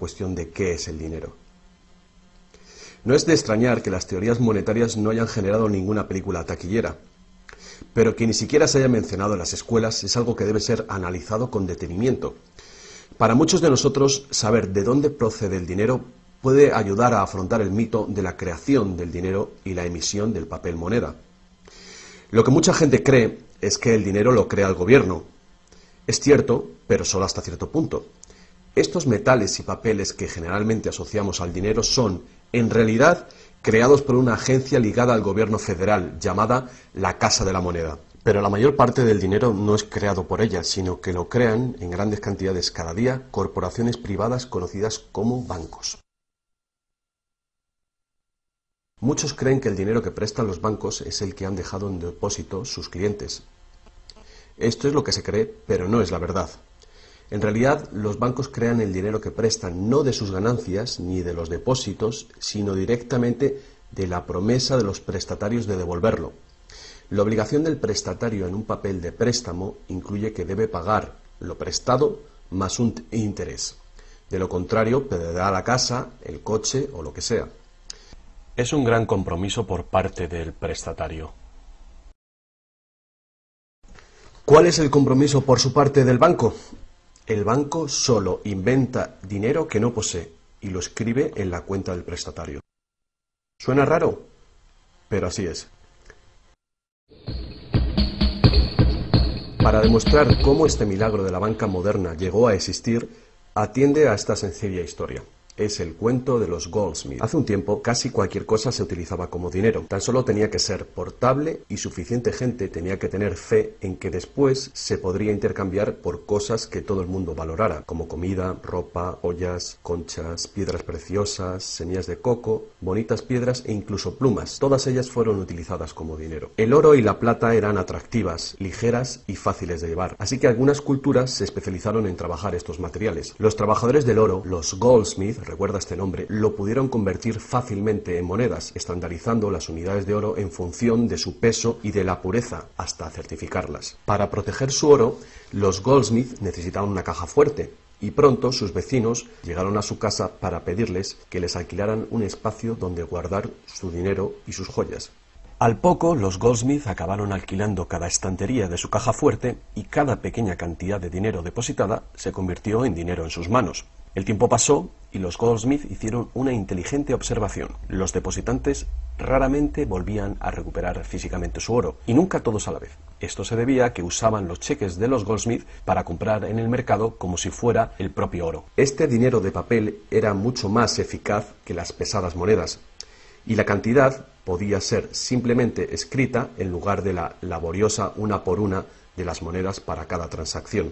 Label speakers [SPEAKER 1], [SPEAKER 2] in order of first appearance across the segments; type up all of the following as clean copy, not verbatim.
[SPEAKER 1] cuestión de qué es el dinero. No es de extrañar que las teorías monetarias no hayan generado ninguna película taquillera, pero que ni siquiera se haya mencionado en las escuelas es algo que debe ser analizado con detenimiento. Para muchos de nosotros, saber de dónde procede el dinero puede ayudar a afrontar el mito de la creación del dinero y la emisión del papel moneda. Lo que mucha gente cree es que el dinero lo crea el gobierno. Es cierto, pero solo hasta cierto punto. Estos metales y papeles que generalmente asociamos al dinero son, en realidad, creados por una agencia ligada al gobierno federal, llamada la Casa de la Moneda. Pero la mayor parte del dinero no es creado por ella, sino que lo crean en grandes cantidades cada día corporaciones privadas conocidas como bancos. Muchos creen que el dinero que prestan los bancos es el que han dejado en depósito sus clientes. Esto es lo que se cree, pero no es la verdad. En realidad, los bancos crean el dinero que prestan no de sus ganancias ni de los depósitos, sino directamente de la promesa de los prestatarios de devolverlo. La obligación del prestatario en un papel de préstamo incluye que debe pagar lo prestado más un interés. De lo contrario, perderá la casa, el coche o lo que sea. Es un gran compromiso por parte del prestatario. ¿Cuál es el compromiso por su parte del banco? El banco solo inventa dinero que no posee y lo escribe en la cuenta del prestatario. ¿Suena raro? Pero así es. Para demostrar cómo este milagro de la banca moderna llegó a existir, atiende a esta sencilla historia. Es el cuento de los Goldsmith. Hace un tiempo casi cualquier cosa se utilizaba como dinero. Tan solo tenía que ser portable y suficiente gente tenía que tener fe en que después se podría intercambiar por cosas que todo el mundo valorara, como comida, ropa, joyas, conchas, piedras preciosas, semillas de coco, bonitas piedras e incluso plumas. Todas ellas fueron utilizadas como dinero. El oro y la plata eran atractivas, ligeras y fáciles de llevar, así que algunas culturas se especializaron en trabajar estos materiales. Los trabajadores del oro, los Goldsmith, recuerda este nombre, lo pudieron convertir fácilmente en monedas, estandarizando las unidades de oro en función de su peso y de la pureza, hasta certificarlas. Para proteger su oro, los Goldsmith necesitaban una caja fuerte, y pronto sus vecinos llegaron a su casa para pedirles que les alquilaran un espacio donde guardar su dinero y sus joyas. Al poco, los Goldsmith acabaron alquilando cada estantería de su caja fuerte y cada pequeña cantidad de dinero depositada se convirtió en dinero en sus manos. El tiempo pasó y los Goldsmith hicieron una inteligente observación. Los depositantes raramente volvían a recuperar físicamente su oro, y nunca todos a la vez. Esto se debía a que usaban los cheques de los Goldsmith para comprar en el mercado como si fuera el propio oro. Este dinero de papel era mucho más eficaz que las pesadas monedas, y la cantidad podía ser simplemente escrita en lugar de la laboriosa una por una de las monedas para cada transacción.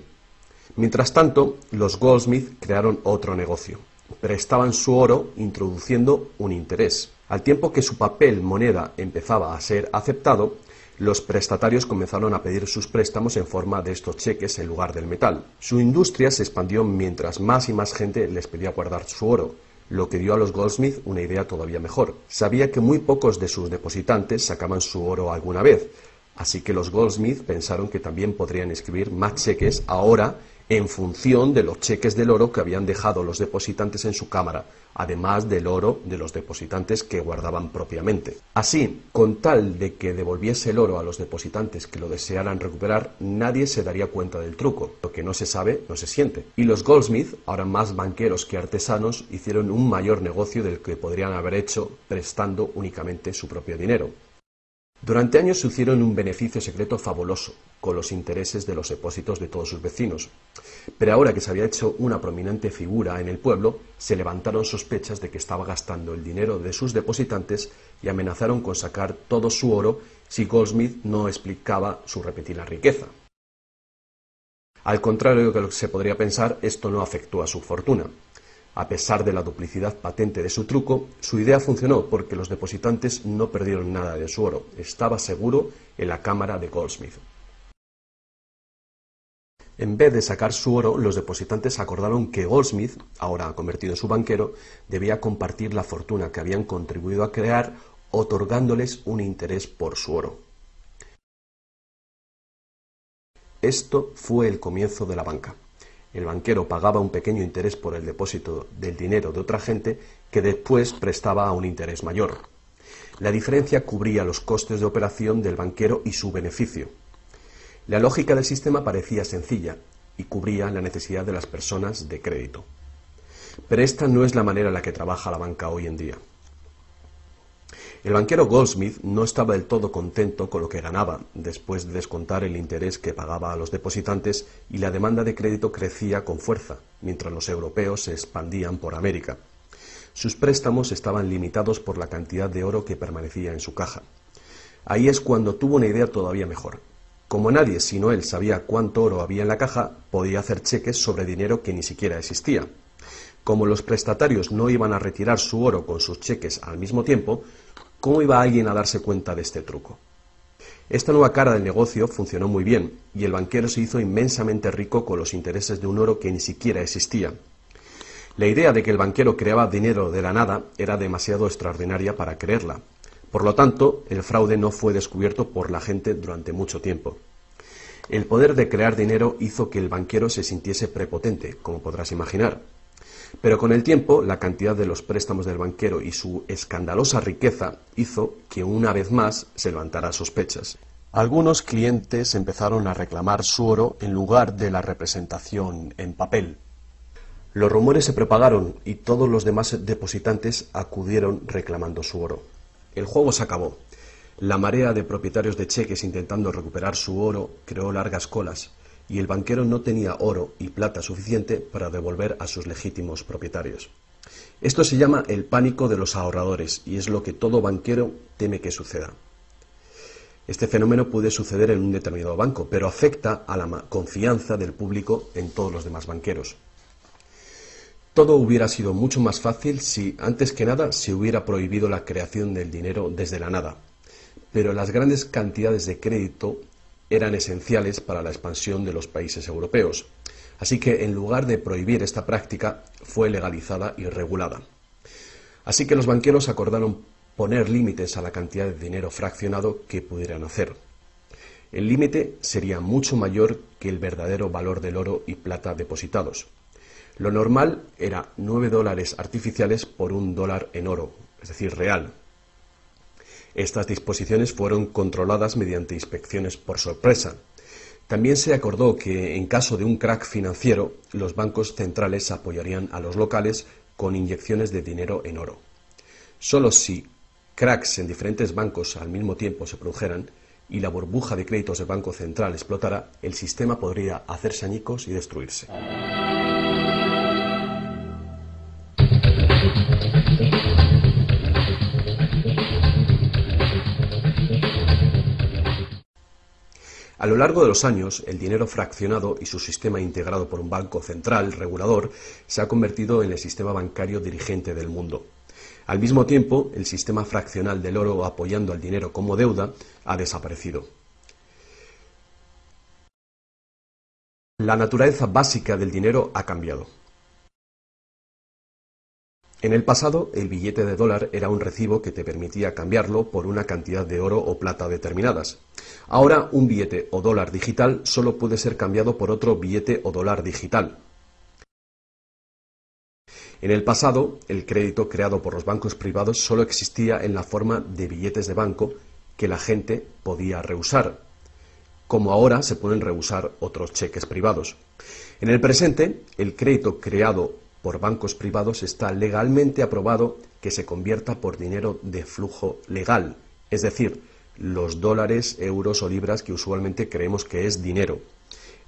[SPEAKER 1] Mientras tanto, los Goldsmith crearon otro negocio. Prestaban su oro introduciendo un interés. Al tiempo que su papel moneda empezaba a ser aceptado, los prestatarios comenzaron a pedir sus préstamos en forma de estos cheques en lugar del metal. Su industria se expandió mientras más y más gente les pedía guardar su oro, lo que dio a los Goldsmith una idea todavía mejor. Sabía que muy pocos de sus depositantes sacaban su oro alguna vez, así que los Goldsmith pensaron que también podrían escribir más cheques ahora en función de los cheques del oro que habían dejado los depositantes en su cámara, además del oro de los depositantes que guardaban propiamente. Así, con tal de que devolviese el oro a los depositantes que lo desearan recuperar, nadie se daría cuenta del truco. Lo que no se sabe, no se siente. Y los Goldsmith, ahora más banqueros que artesanos, hicieron un mayor negocio del que podrían haber hecho prestando únicamente su propio dinero. Durante años se hicieron un beneficio secreto fabuloso con los intereses de los depósitos de todos sus vecinos. Pero ahora que se había hecho una prominente figura en el pueblo, se levantaron sospechas de que estaba gastando el dinero de sus depositantes y amenazaron con sacar todo su oro si Goldsmith no explicaba su repentina riqueza. Al contrario de lo que se podría pensar, esto no afectó a su fortuna. A pesar de la duplicidad patente de su truco, su idea funcionó porque los depositantes no perdieron nada de su oro. Estaba seguro en la cámara de Goldsmith. En vez de sacar su oro, los depositantes acordaron que Goldsmith, ahora convertido en su banquero, debía compartir la fortuna que habían contribuido a crear, otorgándoles un interés por su oro. Esto fue el comienzo de la banca. El banquero pagaba un pequeño interés por el depósito del dinero de otra gente que después prestaba a un interés mayor. La diferencia cubría los costes de operación del banquero y su beneficio. La lógica del sistema parecía sencilla y cubría la necesidad de las personas de crédito. Pero esta no es la manera en la que trabaja la banca hoy en día. El banquero Goldsmith no estaba del todo contento con lo que ganaba después de descontar el interés que pagaba a los depositantes, y la demanda de crédito crecía con fuerza, mientras los europeos se expandían por América. Sus préstamos estaban limitados por la cantidad de oro que permanecía en su caja. Ahí es cuando tuvo una idea todavía mejor. Como nadie sino él sabía cuánto oro había en la caja, podía hacer cheques sobre dinero que ni siquiera existía. Como los prestatarios no iban a retirar su oro con sus cheques al mismo tiempo, ¿cómo iba alguien a darse cuenta de este truco? Esta nueva cara del negocio funcionó muy bien, y el banquero se hizo inmensamente rico con los intereses de un oro que ni siquiera existía. La idea de que el banquero creaba dinero de la nada era demasiado extraordinaria para creerla. Por lo tanto, el fraude no fue descubierto por la gente durante mucho tiempo. El poder de crear dinero hizo que el banquero se sintiese prepotente, como podrás imaginar. Pero con el tiempo, la cantidad de los préstamos del banquero y su escandalosa riqueza hizo que una vez más se levantara sospechas. Algunos clientes empezaron a reclamar su oro en lugar de la representación en papel. Los rumores se propagaron y todos los demás depositantes acudieron reclamando su oro. El juego se acabó. La marea de propietarios de cheques intentando recuperar su oro creó largas colas, y el banquero no tenía oro y plata suficiente para devolver a sus legítimos propietarios. Esto se llama el pánico de los ahorradores, y es lo que todo banquero teme que suceda. Este fenómeno puede suceder en un determinado banco, pero afecta a la confianza del público en todos los demás banqueros. Todo hubiera sido mucho más fácil si, antes que nada, se hubiera prohibido la creación del dinero desde la nada. Pero las grandes cantidades de crédito eran esenciales para la expansión de los países europeos. Así que, en lugar de prohibir esta práctica, fue legalizada y regulada. Así que los banqueros acordaron poner límites a la cantidad de dinero fraccionado que pudieran hacer. El límite sería mucho mayor que el verdadero valor del oro y plata depositados. Lo normal era $9 artificiales por $1 en oro, es decir, real. Estas disposiciones fueron controladas mediante inspecciones por sorpresa. También se acordó que, en caso de un crack financiero, los bancos centrales apoyarían a los locales con inyecciones de dinero en oro. Solo si cracks en diferentes bancos al mismo tiempo se produjeran y la burbuja de créditos del Banco Central explotara, el sistema podría hacerse añicos y destruirse. A lo largo de los años, el dinero fraccionado y su sistema integrado por un banco central regulador se ha convertido en el sistema bancario dirigente del mundo. Al mismo tiempo, el sistema fraccional del oro apoyando al dinero como deuda ha desaparecido. La naturaleza básica del dinero ha cambiado. En el pasado, el billete de dólar era un recibo que te permitía cambiarlo por una cantidad de oro o plata determinadas. Ahora, un billete o dólar digital solo puede ser cambiado por otro billete o dólar digital. En el pasado, el crédito creado por los bancos privados solo existía en la forma de billetes de banco que la gente podía rehusar, como ahora se pueden rehusar otros cheques privados. En el presente, el crédito creado por bancos privados está legalmente aprobado que se convierta por dinero de flujo legal, es decir, los dólares, euros o libras que usualmente creemos que es dinero.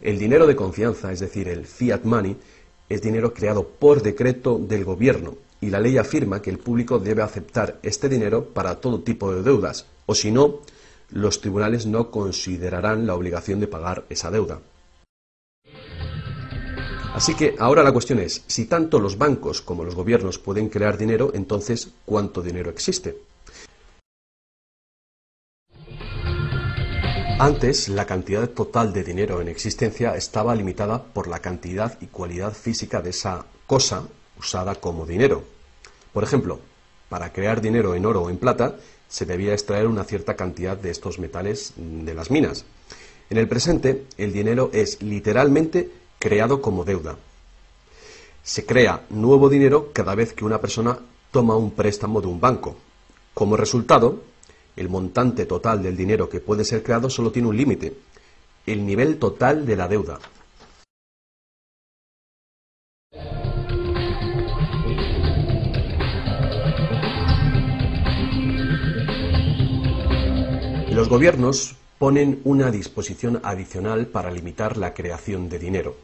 [SPEAKER 1] El dinero de confianza, es decir, el fiat money, es dinero creado por decreto del gobierno, y la ley afirma que el público debe aceptar este dinero para todo tipo de deudas, o si no, los tribunales no considerarán la obligación de pagar esa deuda. Así que ahora la cuestión es, si tanto los bancos como los gobiernos pueden crear dinero, entonces, ¿cuánto dinero existe? Antes, la cantidad total de dinero en existencia estaba limitada por la cantidad y cualidad física de esa cosa usada como dinero. Por ejemplo, para crear dinero en oro o en plata, se debía extraer una cierta cantidad de estos metales de las minas. En el presente, el dinero es literalmente creado como deuda. Se crea nuevo dinero cada vez que una persona toma un préstamo de un banco. Como resultado, el montante total del dinero que puede ser creado solo tiene un límite: el nivel total de la deuda. Los gobiernos ponen una disposición adicional para limitar la creación de dinero,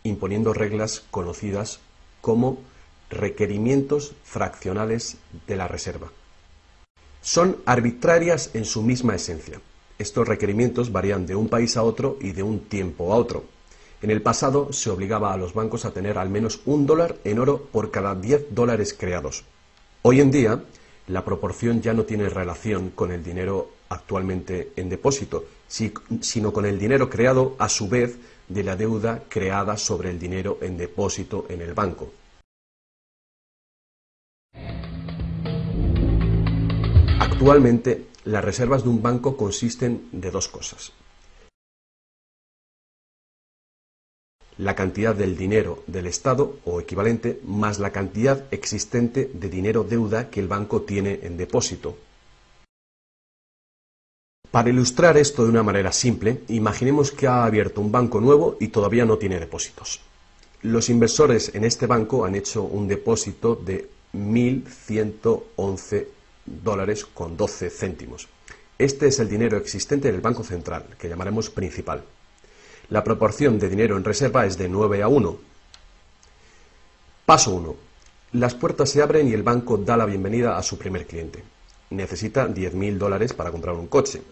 [SPEAKER 1] imponiendo reglas conocidas como requerimientos fraccionales de la reserva. Son arbitrarias en su misma esencia. Estos requerimientos varían de un país a otro y de un tiempo a otro. En el pasado se obligaba a los bancos a tener al menos $1 en oro por cada $10 creados. Hoy en día, la proporción ya no tiene relación con el dinero actualmente en depósito, sino con el dinero creado a su vez de la deuda creada sobre el dinero en depósito en el banco. Actualmente, las reservas de un banco consisten de dos cosas: la cantidad del dinero del Estado o equivalente más la cantidad existente de dinero deuda que el banco tiene en depósito. Para ilustrar esto de una manera simple, imaginemos que ha abierto un banco nuevo y todavía no tiene depósitos. Los inversores en este banco han hecho un depósito de $1.111,12. Este es el dinero existente en el Banco Central, que llamaremos principal. La proporción de dinero en reserva es de 9-1. Paso 1. Las puertas se abren y el banco da la bienvenida a su primer cliente. Necesita $10.000 para comprar un coche.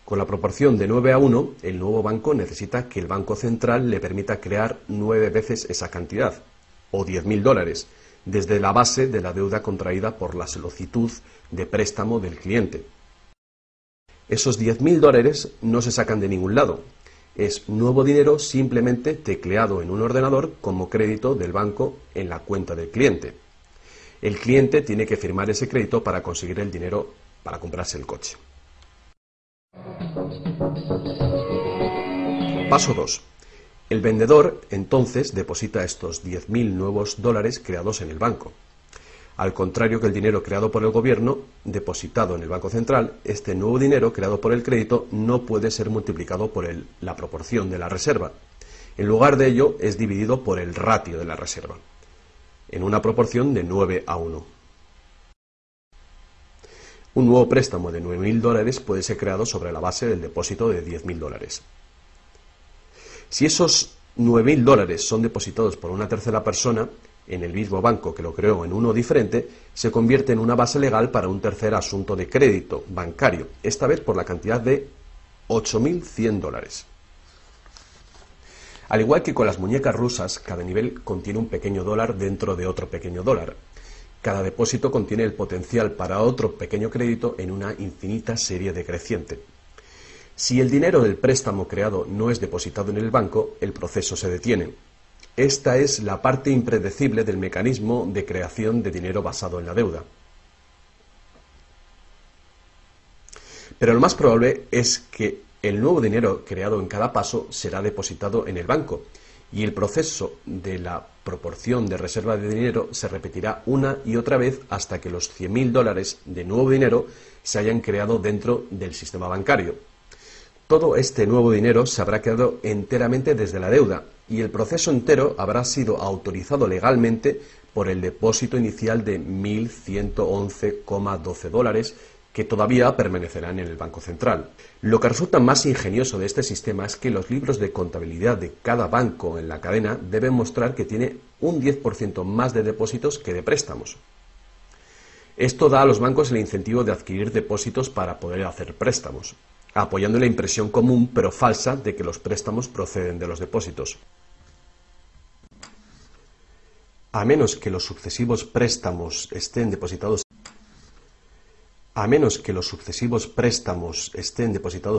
[SPEAKER 1] Con la proporción de 9-1, el nuevo banco necesita que el Banco Central le permita crear 9 veces esa cantidad, o $10.000, desde la base de la deuda contraída por la solicitud de préstamo del cliente. Esos $10.000 no se sacan de ningún lado. Es nuevo dinero simplemente tecleado en un ordenador como crédito del banco en la cuenta del cliente. El cliente tiene que firmar ese crédito para conseguir el dinero para comprarse el coche. Paso 2. El vendedor entonces deposita estos 10.000 nuevos dólares creados en el banco. Al contrario que el dinero creado por el gobierno, depositado en el Banco Central, este nuevo dinero creado por el crédito no puede ser multiplicado por la proporción de la reserva. En lugar de ello, es dividido por el ratio de la reserva, en una proporción de 9-1. Un nuevo préstamo de $9.000 puede ser creado sobre la base del depósito de $10.000. Si esos $9.000 son depositados por una tercera persona en el mismo banco que lo creó en uno diferente, se convierte en una base legal para un tercer asunto de crédito bancario, esta vez por la cantidad de $8.100. Al igual que con las muñecas rusas, cada nivel contiene un pequeño dólar dentro de otro pequeño dólar. Cada depósito contiene el potencial para otro pequeño crédito en una infinita serie decreciente. Si el dinero del préstamo creado no es depositado en el banco, el proceso se detiene. Esta es la parte impredecible del mecanismo de creación de dinero basado en la deuda. Pero lo más probable es que el nuevo dinero creado en cada paso será depositado en el banco, y el proceso de la proporción de reserva de dinero se repetirá una y otra vez hasta que los $100.000 de nuevo dinero se hayan creado dentro del sistema bancario. Todo este nuevo dinero se habrá creado enteramente desde la deuda, y el proceso entero habrá sido autorizado legalmente por el depósito inicial de $1.111,12 que todavía permanecerán en el Banco Central. Lo que resulta más ingenioso de este sistema es que los libros de contabilidad de cada banco en la cadena deben mostrar que tiene un 10% más de depósitos que de préstamos. Esto da a los bancos el incentivo de adquirir depósitos para poder hacer préstamos, apoyando la impresión común pero falsa de que los préstamos proceden de los depósitos. A menos que los sucesivos préstamos estén depositados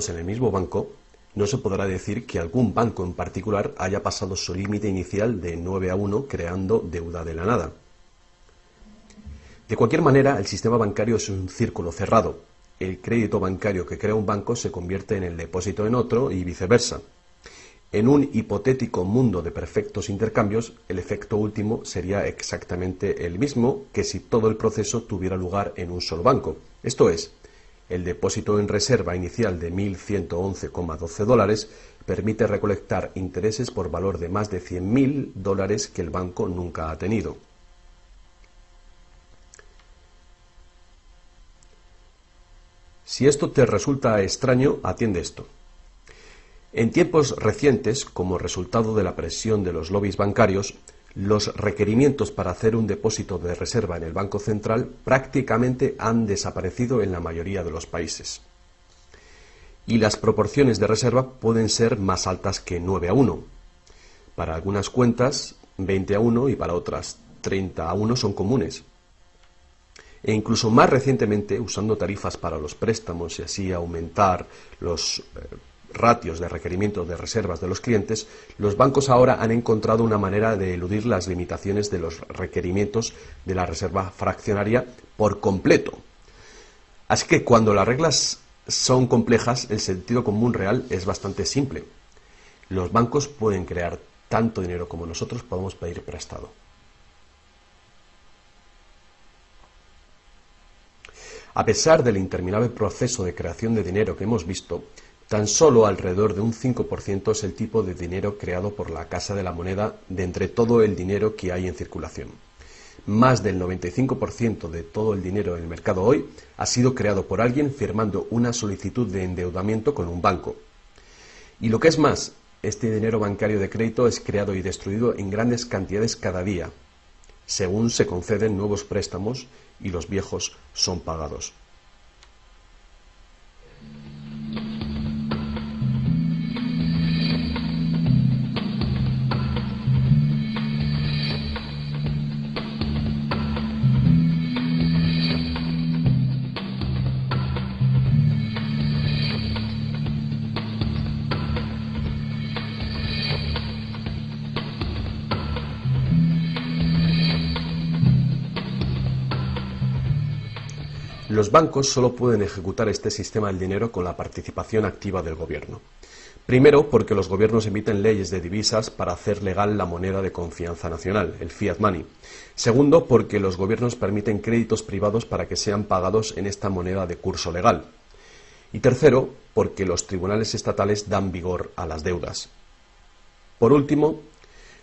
[SPEAKER 1] en el mismo banco, no se podrá decir que algún banco en particular haya pasado su límite inicial de 9-1 creando deuda de la nada. De cualquier manera, el sistema bancario es un círculo cerrado. El crédito bancario que crea un banco se convierte en el depósito en otro y viceversa. En un hipotético mundo de perfectos intercambios, el efecto último sería exactamente el mismo que si todo el proceso tuviera lugar en un solo banco. Esto es, el depósito en reserva inicial de 1.111,12 dólares permite recolectar intereses por valor de más de 100.000 dólares que el banco nunca ha tenido. Si esto te resulta extraño, atiende esto. En tiempos recientes, como resultado de la presión de los lobbies bancarios, los requerimientos para hacer un depósito de reserva en el Banco Central prácticamente han desaparecido en la mayoría de los países. Y las proporciones de reserva pueden ser más altas que 9:1. Para algunas cuentas, 20:1 y para otras 30:1 son comunes. E incluso más recientemente, usando tarifas para los préstamos y así aumentar los ratios de requerimientos de reservas de los clientes, los bancos ahora han encontrado una manera de eludir las limitaciones de los requerimientos de la reserva fraccionaria por completo. Así que cuando las reglas son complejas, el sentido común real es bastante simple. Los bancos pueden crear tanto dinero como nosotros podemos pedir prestado. A pesar del interminable proceso de creación de dinero que hemos visto, tan solo alrededor de un 5% es el tipo de dinero creado por la Casa de la Moneda de entre todo el dinero que hay en circulación. Más del 95% de todo el dinero en el mercado hoy ha sido creado por alguien firmando una solicitud de endeudamiento con un banco. Y lo que es más, este dinero bancario de crédito es creado y destruido en grandes cantidades cada día, según se conceden nuevos préstamos y los viejos son pagados. Los bancos solo pueden ejecutar este sistema del dinero con la participación activa del gobierno. Primero, porque los gobiernos emiten leyes de divisas para hacer legal la moneda de confianza nacional, el fiat money. Segundo, porque los gobiernos permiten créditos privados para que sean pagados en esta moneda de curso legal. Y tercero, porque los tribunales estatales dan vigor a las deudas. Por último,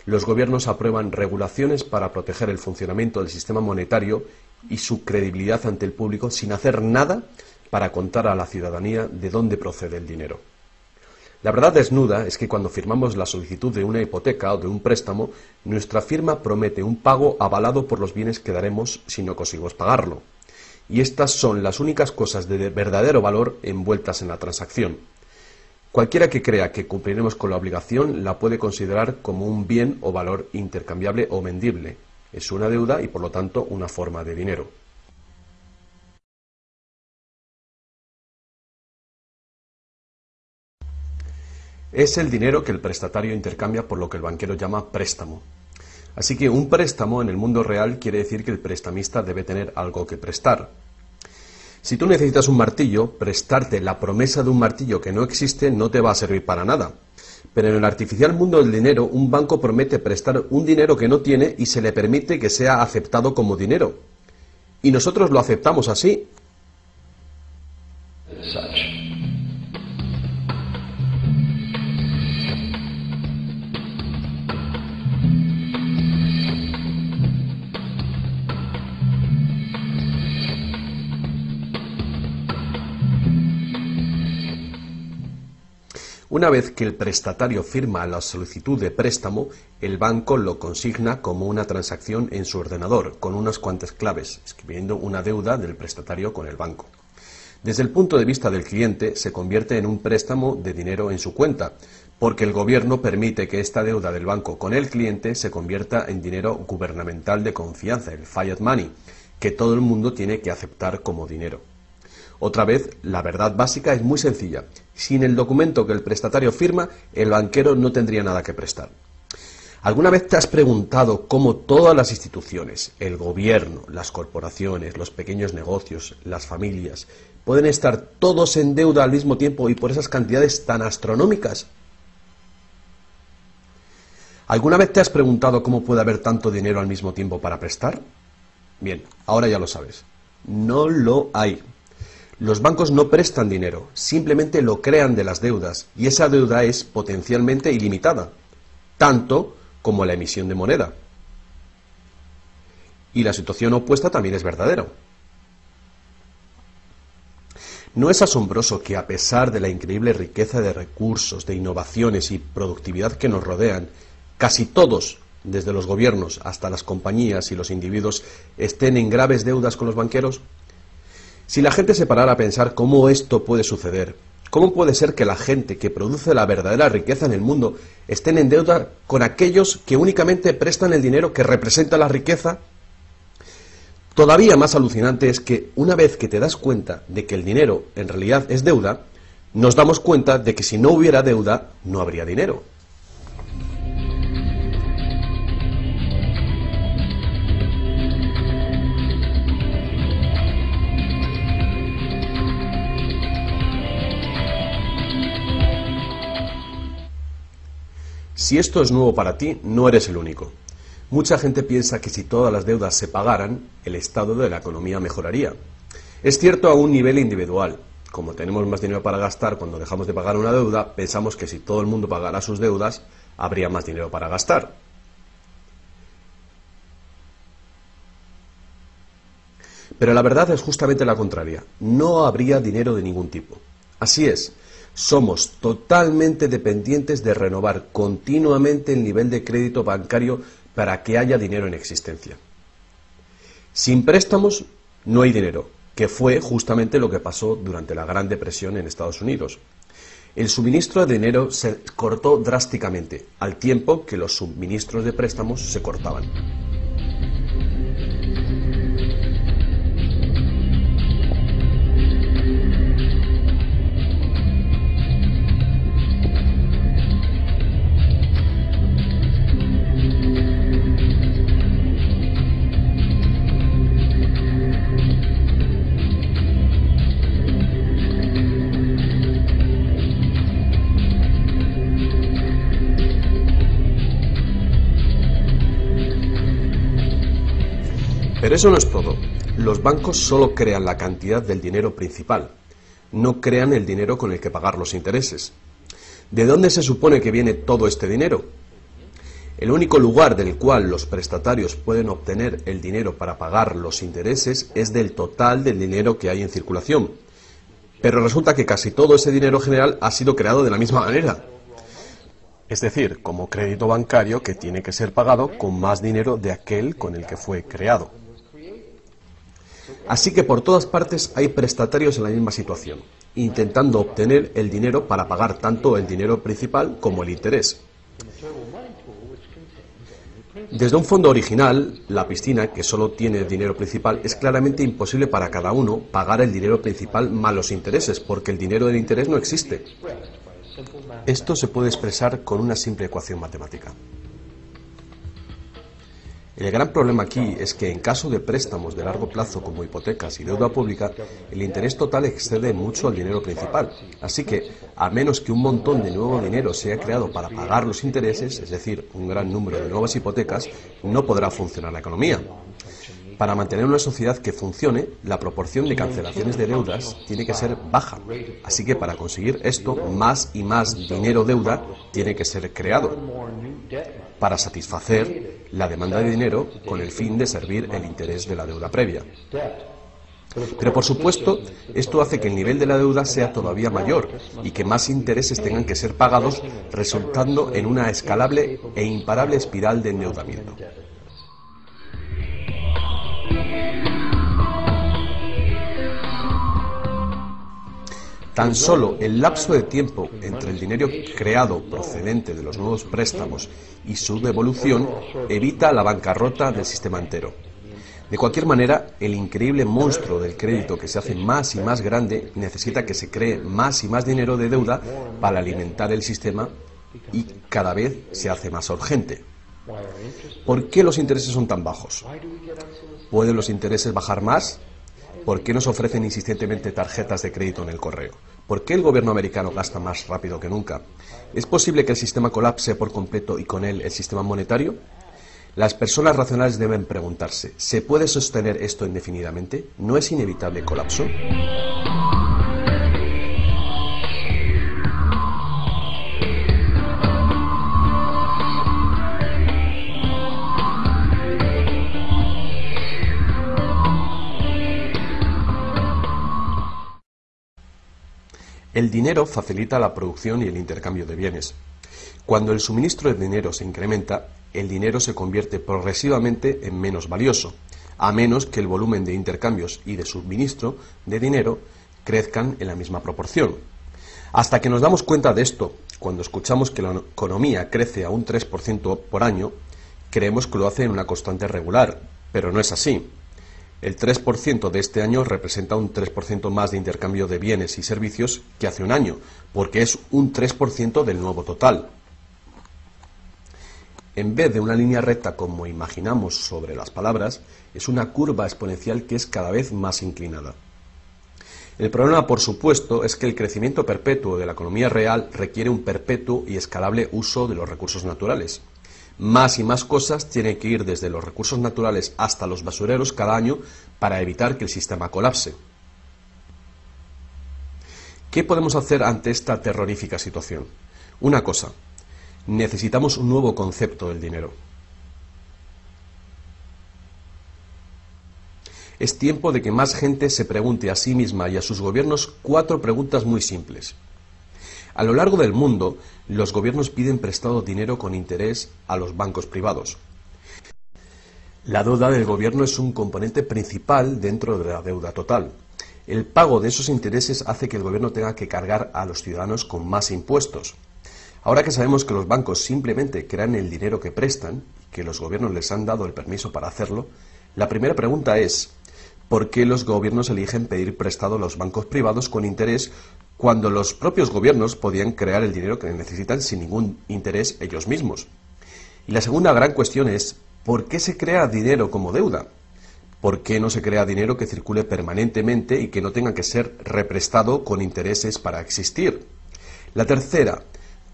[SPEAKER 1] los gobiernos aprueban regulaciones para proteger el funcionamiento del sistema monetario y su credibilidad ante el público sin hacer nada para contar a la ciudadanía de dónde procede el dinero. La verdad desnuda es que cuando firmamos la solicitud de una hipoteca o de un préstamo, nuestra firma promete un pago avalado por los bienes que daremos si no conseguimos pagarlo. Y estas son las únicas cosas de verdadero valor envueltas en la transacción. Cualquiera que crea que cumpliremos con la obligación la puede considerar como un bien o valor intercambiable o vendible. Es una deuda y por lo tanto una forma de dinero. Es el dinero que el prestatario intercambia por lo que el banquero llama préstamo. Así que un préstamo en el mundo real quiere decir que el prestamista debe tener algo que prestar. Si tú necesitas un martillo, prestarte la promesa de un martillo que no existe no te va a servir para nada. Pero en el artificial mundo del dinero, un banco promete prestar un dinero que no tiene y se le permite que sea aceptado como dinero. Y nosotros lo aceptamos así. Una vez que el prestatario firma la solicitud de préstamo, el banco lo consigna como una transacción en su ordenador, con unas cuantas claves, escribiendo una deuda del prestatario con el banco. Desde el punto de vista del cliente, se convierte en un préstamo de dinero en su cuenta, porque el gobierno permite que esta deuda del banco con el cliente se convierta en dinero gubernamental de confianza, el fiat money, que todo el mundo tiene que aceptar como dinero. Otra vez, la verdad básica es muy sencilla. Sin el documento que el prestatario firma, el banquero no tendría nada que prestar. ¿Alguna vez te has preguntado cómo todas las instituciones, el gobierno, las corporaciones, los pequeños negocios, las familias, pueden estar todos en deuda al mismo tiempo y por esas cantidades tan astronómicas? ¿Alguna vez te has preguntado cómo puede haber tanto dinero al mismo tiempo para prestar? Bien, ahora ya lo sabes. No lo hay. Los bancos no prestan dinero, simplemente lo crean de las deudas, y esa deuda es potencialmente ilimitada, tanto como la emisión de moneda. Y la situación opuesta también es verdadera. ¿No es asombroso que a pesar de la increíble riqueza de recursos, de innovaciones y productividad que nos rodean, casi todos, desde los gobiernos hasta las compañías y los individuos, estén en graves deudas con los banqueros? Si la gente se parara a pensar cómo esto puede suceder, ¿cómo puede ser que la gente que produce la verdadera riqueza en el mundo estén en deuda con aquellos que únicamente prestan el dinero que representa la riqueza? Todavía más alucinante es que una vez que te das cuenta de que el dinero en realidad es deuda, nos damos cuenta de que si no hubiera deuda, no habría dinero. Si esto es nuevo para ti, no eres el único. Mucha gente piensa que si todas las deudas se pagaran, el estado de la economía mejoraría. Es cierto a un nivel individual. Como tenemos más dinero para gastar cuando dejamos de pagar una deuda, pensamos que si todo el mundo pagara sus deudas, habría más dinero para gastar. Pero la verdad es justamente la contraria. No habría dinero de ningún tipo. Así es. Somos totalmente dependientes de renovar continuamente el nivel de crédito bancario para que haya dinero en existencia. Sin préstamos no hay dinero, que fue justamente lo que pasó durante la Gran Depresión en Estados Unidos. El suministro de dinero se cortó drásticamente, al tiempo que los suministros de préstamos se cortaban. Pero eso no es todo. Los bancos solo crean la cantidad del dinero principal, no crean el dinero con el que pagar los intereses. ¿De dónde se supone que viene todo este dinero? El único lugar del cual los prestatarios pueden obtener el dinero para pagar los intereses es del total del dinero que hay en circulación. Pero resulta que casi todo ese dinero general ha sido creado de la misma manera. Es decir, como crédito bancario que tiene que ser pagado con más dinero de aquel con el que fue creado. Así que por todas partes hay prestatarios en la misma situación, intentando obtener el dinero para pagar tanto el dinero principal como el interés. Desde un fondo original, la piscina, que solo tiene el dinero principal, es claramente imposible para cada uno pagar el dinero principal más los intereses, porque el dinero del interés no existe. Esto se puede expresar con una simple ecuación matemática. El gran problema aquí es que en caso de préstamos de largo plazo como hipotecas y deuda pública, el interés total excede mucho al dinero principal. Así que, a menos que un montón de nuevo dinero sea creado para pagar los intereses, es decir, un gran número de nuevas hipotecas, no podrá funcionar la economía. Para mantener una sociedad que funcione, la proporción de cancelaciones de deudas tiene que ser baja. Así que para conseguir esto, más y más dinero deuda tiene que ser creado para satisfacer la demanda de dinero con el fin de servir el interés de la deuda previa. Pero por supuesto, esto hace que el nivel de la deuda sea todavía mayor y que más intereses tengan que ser pagados, resultando en una escalable e imparable espiral de endeudamiento. Tan solo el lapso de tiempo entre el dinero creado procedente de los nuevos préstamos y su devolución evita la bancarrota del sistema entero. De cualquier manera, el increíble monstruo del crédito que se hace más y más grande necesita que se cree más y más dinero de deuda para alimentar el sistema y cada vez se hace más urgente. ¿Por qué los intereses son tan bajos? ¿Pueden los intereses bajar más? ¿Por qué nos ofrecen insistentemente tarjetas de crédito en el correo? ¿Por qué el gobierno americano gasta más rápido que nunca? ¿Es posible que el sistema colapse por completo y con él el sistema monetario? Las personas racionales deben preguntarse, ¿se puede sostener esto indefinidamente? ¿No es inevitable el colapso? El dinero facilita la producción y el intercambio de bienes. Cuando el suministro de dinero se incrementa, el dinero se convierte progresivamente en menos valioso, a menos que el volumen de intercambios y de suministro de dinero crezcan en la misma proporción. Hasta que nos damos cuenta de esto, cuando escuchamos que la economía crece a un 3% por año, creemos que lo hace en una constante regular, pero no es así. El 3% de este año representa un 3% más de intercambio de bienes y servicios que hace un año, porque es un 3% del nuevo total. En vez de una línea recta como imaginamos sobre las palabras, es una curva exponencial que es cada vez más inclinada. El problema, por supuesto, es que el crecimiento perpetuo de la economía real requiere un perpetuo y escalable uso de los recursos naturales. Más y más cosas tienen que ir desde los recursos naturales hasta los basureros cada año para evitar que el sistema colapse. ¿Qué podemos hacer ante esta terrorífica situación? Una cosa, necesitamos un nuevo concepto del dinero. Es tiempo de que más gente se pregunte a sí misma y a sus gobiernos 4 preguntas muy simples. A lo largo del mundo, los gobiernos piden prestado dinero con interés a los bancos privados. La deuda del gobierno es un componente principal dentro de la deuda total. El pago de esos intereses hace que el gobierno tenga que cargar a los ciudadanos con más impuestos. Ahora que sabemos que los bancos simplemente crean el dinero que prestan y que los gobiernos les han dado el permiso para hacerlo, la primera pregunta es, ¿por qué los gobiernos eligen pedir prestado a los bancos privados con interés cuando los propios gobiernos podían crear el dinero que necesitan sin ningún interés ellos mismos? Y la segunda gran cuestión es, ¿por qué se crea dinero como deuda? ¿Por qué no se crea dinero que circule permanentemente y que no tenga que ser represtado con intereses para existir? La tercera,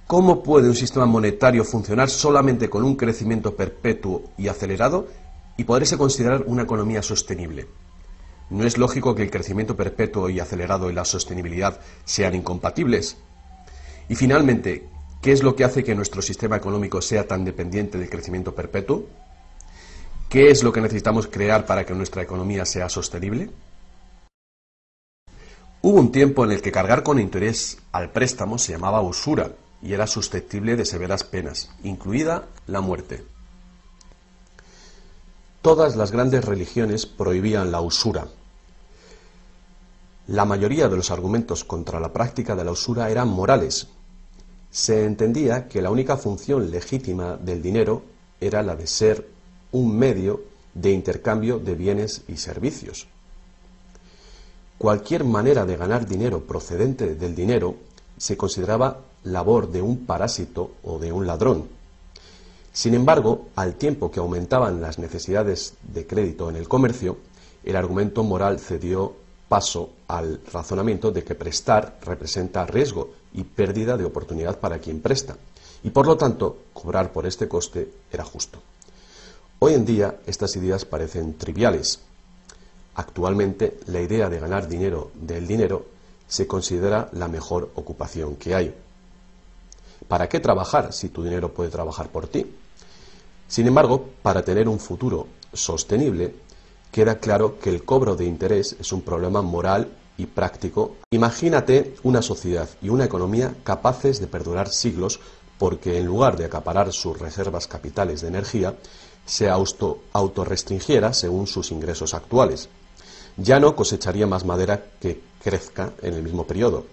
[SPEAKER 1] ¿cómo puede un sistema monetario funcionar solamente con un crecimiento perpetuo y acelerado y poderse considerar una economía sostenible? ¿No es lógico que el crecimiento perpetuo y acelerado y la sostenibilidad sean incompatibles? Y finalmente, ¿qué es lo que hace que nuestro sistema económico sea tan dependiente del crecimiento perpetuo? ¿Qué es lo que necesitamos crear para que nuestra economía sea sostenible? Hubo un tiempo en el que cargar con interés al préstamo se llamaba usura y era susceptible de severas penas, incluida la muerte. Todas las grandes religiones prohibían la usura. La mayoría de los argumentos contra la práctica de la usura eran morales. Se entendía que la única función legítima del dinero era la de ser un medio de intercambio de bienes y servicios. Cualquier manera de ganar dinero procedente del dinero se consideraba labor de un parásito o de un ladrón. Sin embargo, al tiempo que aumentaban las necesidades de crédito en el comercio, el argumento moral cedió paso al razonamiento de que prestar representa riesgo y pérdida de oportunidad para quien presta, y por lo tanto, cobrar por este coste era justo. Hoy en día, estas ideas parecen triviales. Actualmente, la idea de ganar dinero del dinero se considera la mejor ocupación que hay. ¿Para qué trabajar si tu dinero puede trabajar por ti? Sin embargo, para tener un futuro sostenible, queda claro que el cobro de interés es un problema moral y práctico. Imagínate una sociedad y una economía capaces de perdurar siglos porque en lugar de acaparar sus reservas capitales de energía, se autorrestringiera según sus ingresos actuales. Ya no cosecharía más madera que crezca en el mismo periodo.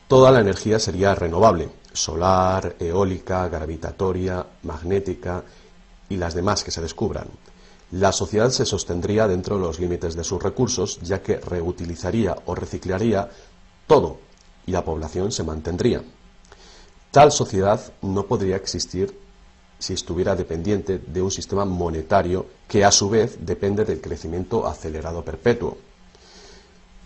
[SPEAKER 1] Toda la energía sería renovable, solar, eólica, gravitatoria, magnética y las demás que se descubran. La sociedad se sostendría dentro de los límites de sus recursos, ya que reutilizaría o reciclaría todo y la población se mantendría. Tal sociedad no podría existir si estuviera dependiente de un sistema monetario que a su vez depende del crecimiento acelerado perpetuo.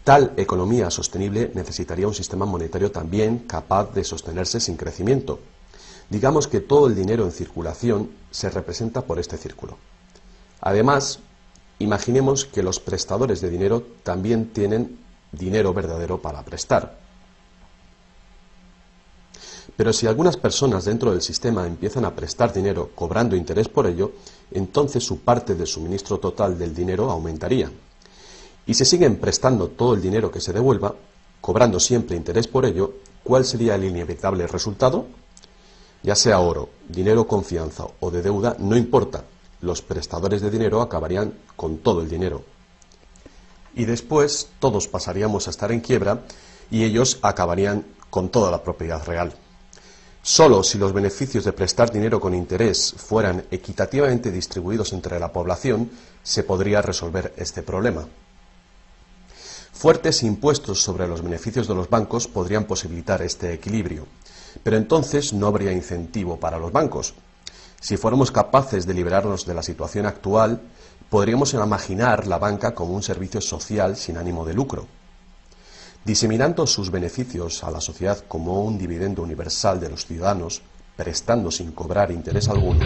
[SPEAKER 1] Tal economía sostenible necesitaría un sistema monetario también capaz de sostenerse sin crecimiento. Digamos que todo el dinero en circulación se representa por este círculo. Además, imaginemos que los prestadores de dinero también tienen dinero verdadero para prestar. Pero si algunas personas dentro del sistema empiezan a prestar dinero cobrando interés por ello, entonces su parte del suministro total del dinero aumentaría. Y si siguen prestando todo el dinero que se devuelva, cobrando siempre interés por ello, ¿cuál sería el inevitable resultado? Ya sea oro, dinero confianza o de deuda, no importa, los prestadores de dinero acabarían con todo el dinero. Y después todos pasaríamos a estar en quiebra y ellos acabarían con toda la propiedad real. Solo si los beneficios de prestar dinero con interés fueran equitativamente distribuidos entre la población, se podría resolver este problema. Fuertes impuestos sobre los beneficios de los bancos podrían posibilitar este equilibrio, pero entonces no habría incentivo para los bancos. Si fuéramos capaces de liberarnos de la situación actual, podríamos imaginar la banca como un servicio social sin ánimo de lucro. Diseminando sus beneficios a la sociedad como un dividendo universal de los ciudadanos, prestando sin cobrar interés alguno.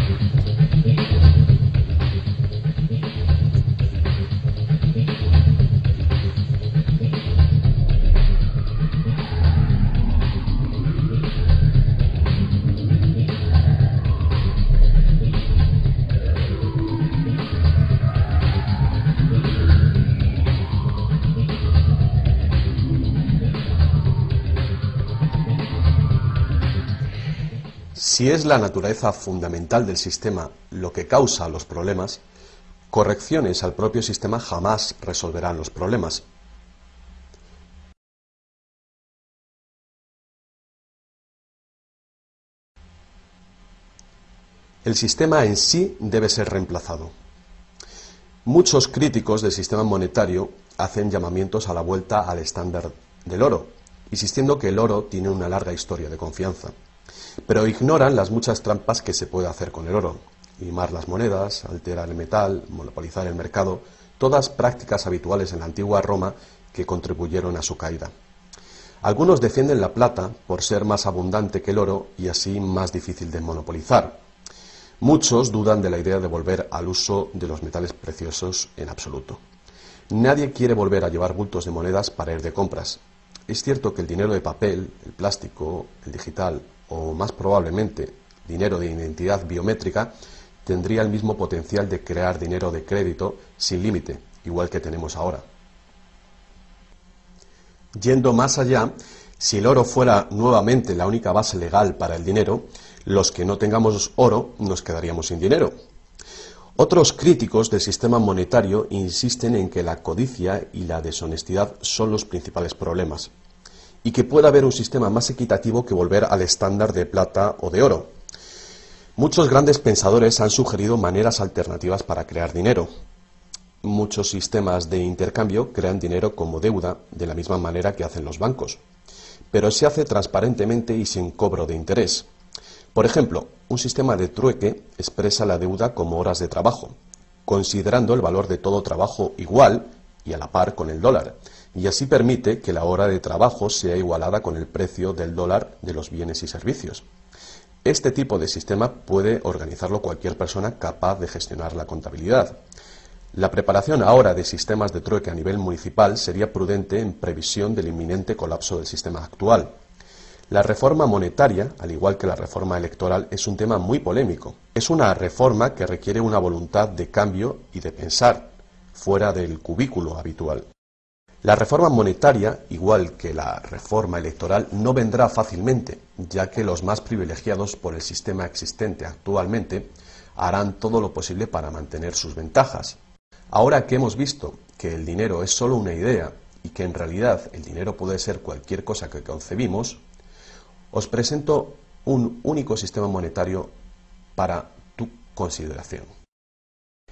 [SPEAKER 1] Si es la naturaleza fundamental del sistema lo que causa los problemas, correcciones al propio sistema jamás resolverán los problemas. El sistema en sí debe ser reemplazado. Muchos críticos del sistema monetario hacen llamamientos a la vuelta al estándar del oro, insistiendo que el oro tiene una larga historia de confianza. Pero ignoran las muchas trampas que se puede hacer con el oro: limar las monedas, alterar el metal, monopolizar el mercado, todas prácticas habituales en la antigua Roma que contribuyeron a su caída. Algunos defienden la plata por ser más abundante que el oro y así más difícil de monopolizar. Muchos dudan de la idea de volver al uso de los metales preciosos en absoluto. Nadie quiere volver a llevar bultos de monedas para ir de compras. Es cierto que el dinero de papel, el plástico, el digital o más probablemente dinero de identidad biométrica tendría el mismo potencial de crear dinero de crédito sin límite, igual que tenemos ahora. Yendo más allá, si el oro fuera nuevamente la única base legal para el dinero, los que no tengamos oro nos quedaríamos sin dinero. Otros críticos del sistema monetario insisten en que la codicia y la deshonestidad son los principales problemas, y que pueda haber un sistema más equitativo que volver al estándar de plata o de oro. Muchos grandes pensadores han sugerido maneras alternativas para crear dinero. Muchos sistemas de intercambio crean dinero como deuda, de la misma manera que hacen los bancos, pero se hace transparentemente y sin cobro de interés. Por ejemplo, un sistema de trueque expresa la deuda como horas de trabajo, considerando el valor de todo trabajo igual y a la par con el dólar, y así permite que la hora de trabajo sea igualada con el precio del dólar de los bienes y servicios. Este tipo de sistema puede organizarlo cualquier persona capaz de gestionar la contabilidad. La preparación ahora de sistemas de trueque a nivel municipal sería prudente en previsión del inminente colapso del sistema actual. La reforma monetaria, al igual que la reforma electoral, es un tema muy polémico. Es una reforma que requiere una voluntad de cambio y de pensar fuera del cubículo habitual. La reforma monetaria, igual que la reforma electoral, no vendrá fácilmente, ya que los más privilegiados por el sistema existente actualmente harán todo lo posible para mantener sus ventajas. Ahora que hemos visto que el dinero es solo una idea y que en realidad el dinero puede ser cualquier cosa que concebimos, os presento un único sistema monetario para tu consideración.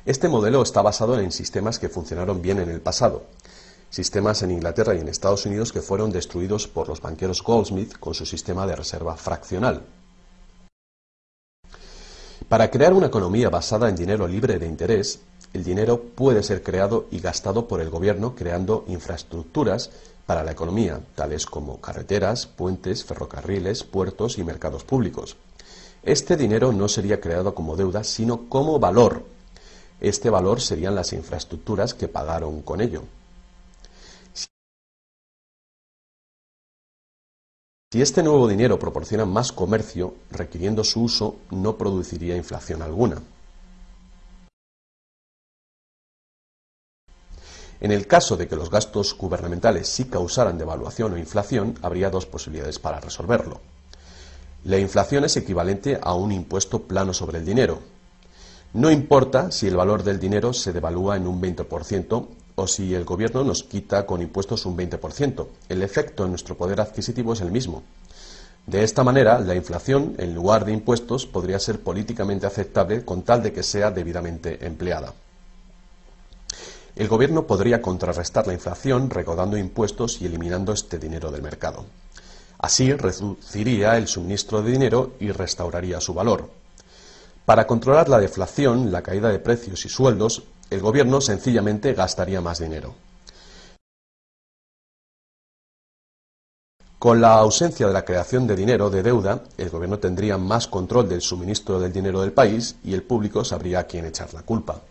[SPEAKER 1] Este modelo está basado en sistemas que funcionaron bien en el pasado, sistemas en Inglaterra y en Estados Unidos que fueron destruidos por los banqueros Goldsmith con su sistema de reserva fraccional. Para crear una economía basada en dinero libre de interés, El dinero puede ser creado y gastado por el gobierno creando infraestructuras para la economía, tales como carreteras, puentes, ferrocarriles, puertos y mercados públicos. Este dinero no sería creado como deuda, sino como valor. Este valor serían las infraestructuras que pagaron con ello. Si este nuevo dinero proporciona más comercio, requiriendo su uso, no produciría inflación alguna. En el caso de que los gastos gubernamentales sí causaran devaluación o inflación, habría dos posibilidades para resolverlo. La inflación es equivalente a un impuesto plano sobre el dinero. No importa si el valor del dinero se devalúa en un 20% o si el gobierno nos quita con impuestos un 20%. El efecto en nuestro poder adquisitivo es el mismo. De esta manera, la inflación, en lugar de impuestos, podría ser políticamente aceptable con tal de que sea debidamente empleada. El gobierno podría contrarrestar la inflación recaudando impuestos y eliminando este dinero del mercado. Así reduciría el suministro de dinero y restauraría su valor. Para controlar la deflación, la caída de precios y sueldos, el gobierno sencillamente gastaría más dinero. Con la ausencia de la creación de dinero de deuda, el gobierno tendría más control del suministro del dinero del país y el público sabría a quién echar la culpa.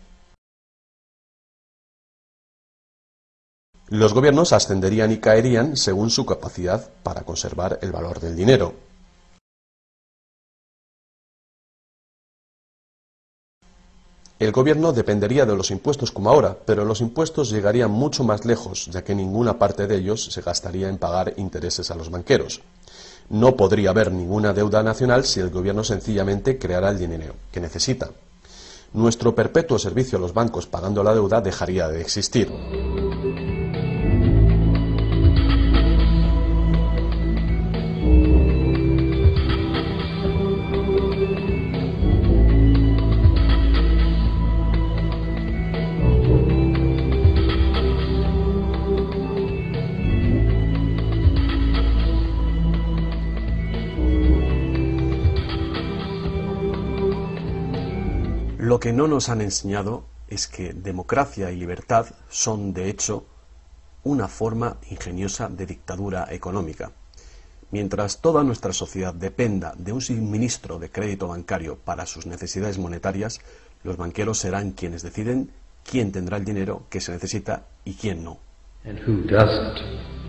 [SPEAKER 1] Los gobiernos ascenderían y caerían según su capacidad para conservar el valor del dinero. El gobierno dependería de los impuestos como ahora, pero los impuestos llegarían mucho más lejos, ya que ninguna parte de ellos se gastaría en pagar intereses a los banqueros. No podría haber ninguna deuda nacional si el gobierno sencillamente creara el dinero que necesita. Nuestro perpetuo servicio a los bancos pagando la deuda dejaría de existir. Lo que no nos han enseñado es que democracia y libertad son, de hecho, una forma ingeniosa de dictadura económica. Mientras toda nuestra sociedad dependa de un suministro de crédito bancario para sus necesidades monetarias, los banqueros serán quienes deciden quién tendrá el dinero que se necesita y quién no.
[SPEAKER 2] And who doesn't.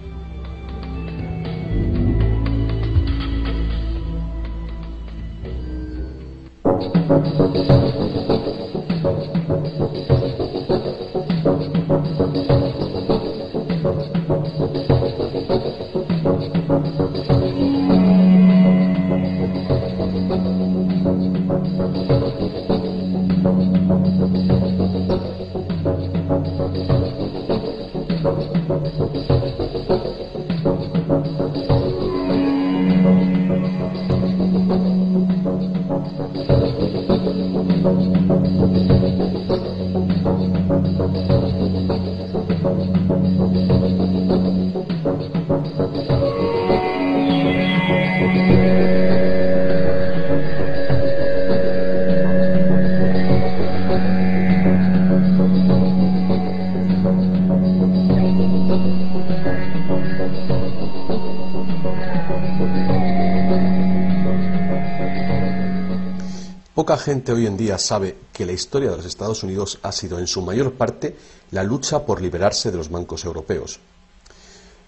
[SPEAKER 1] Poca gente hoy en día sabe que la historia de los Estados Unidos ha sido en su mayor parte la lucha por liberarse de los bancos europeos.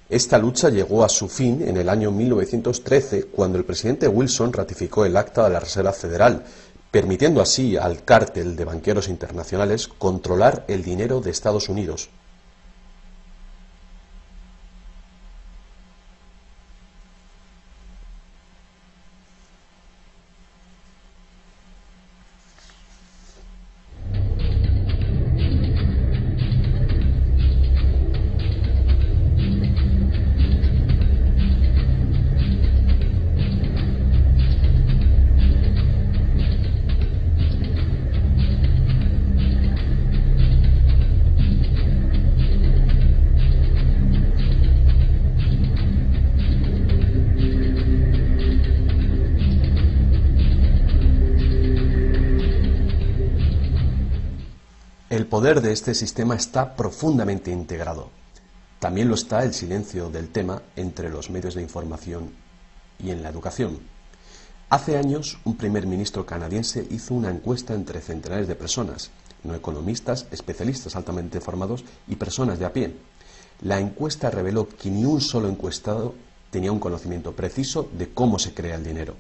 [SPEAKER 1] Esta lucha llegó a su fin en el año 1913, cuando el presidente Wilson ratificó el Acta de la Reserva Federal, permitiendo así al cártel de banqueros internacionales controlar el dinero de Estados Unidos. poder de este sistema está profundamente integrado. También lo está el silencio del tema entre los medios de información y en la educación. Hace años, un primer ministro canadiense hizo una encuesta entre centenares de personas, no economistas, especialistas altamente formados y personas de a pie. La encuesta reveló que ni un solo encuestado tenía un conocimiento preciso de cómo se crea el dinero.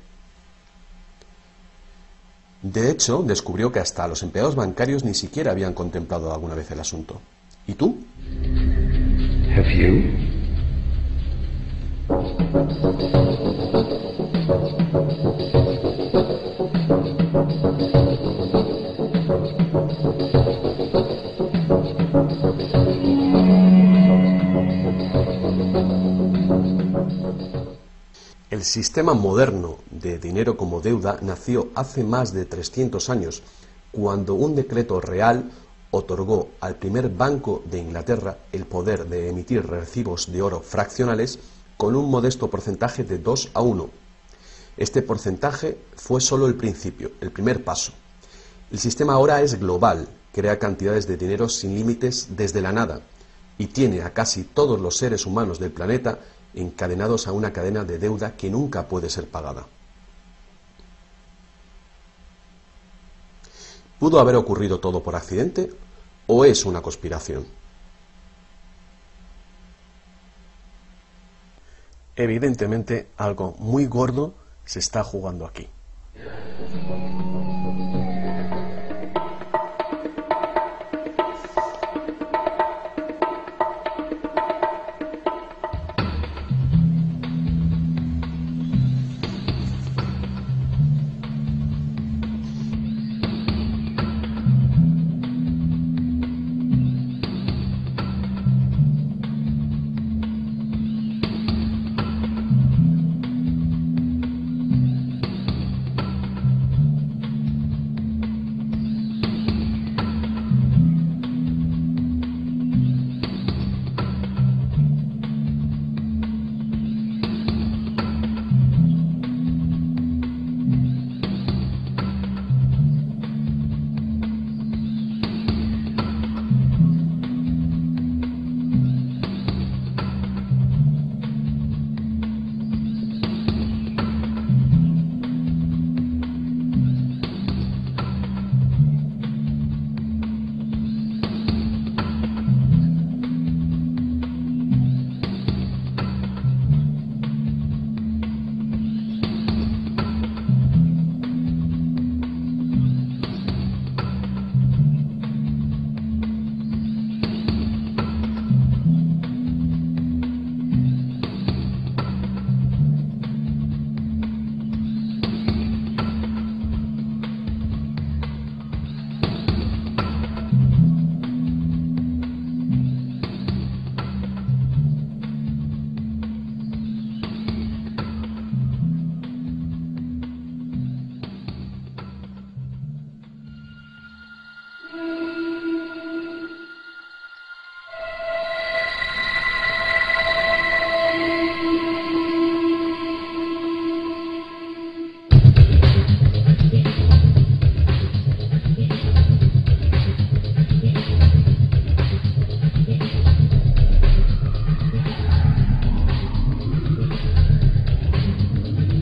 [SPEAKER 1] De hecho, descubrió que hasta los empleados bancarios ni siquiera habían contemplado alguna vez el asunto. ¿Y tú?
[SPEAKER 2] Have you?
[SPEAKER 1] El sistema moderno de dinero como deuda nació hace más de 300 años, cuando un decreto real otorgó al primer Banco de Inglaterra el poder de emitir recibos de oro fraccionales con un modesto porcentaje de 2:1. Este porcentaje fue solo el principio, el primer paso. El sistema ahora es global, crea cantidades de dinero sin límites desde la nada y tiene a casi todos los seres humanos del planeta encadenados a una cadena de deuda que nunca puede ser pagada. ¿Pudo haber ocurrido todo por accidente o es una conspiración? Evidentemente, algo muy gordo se está jugando aquí.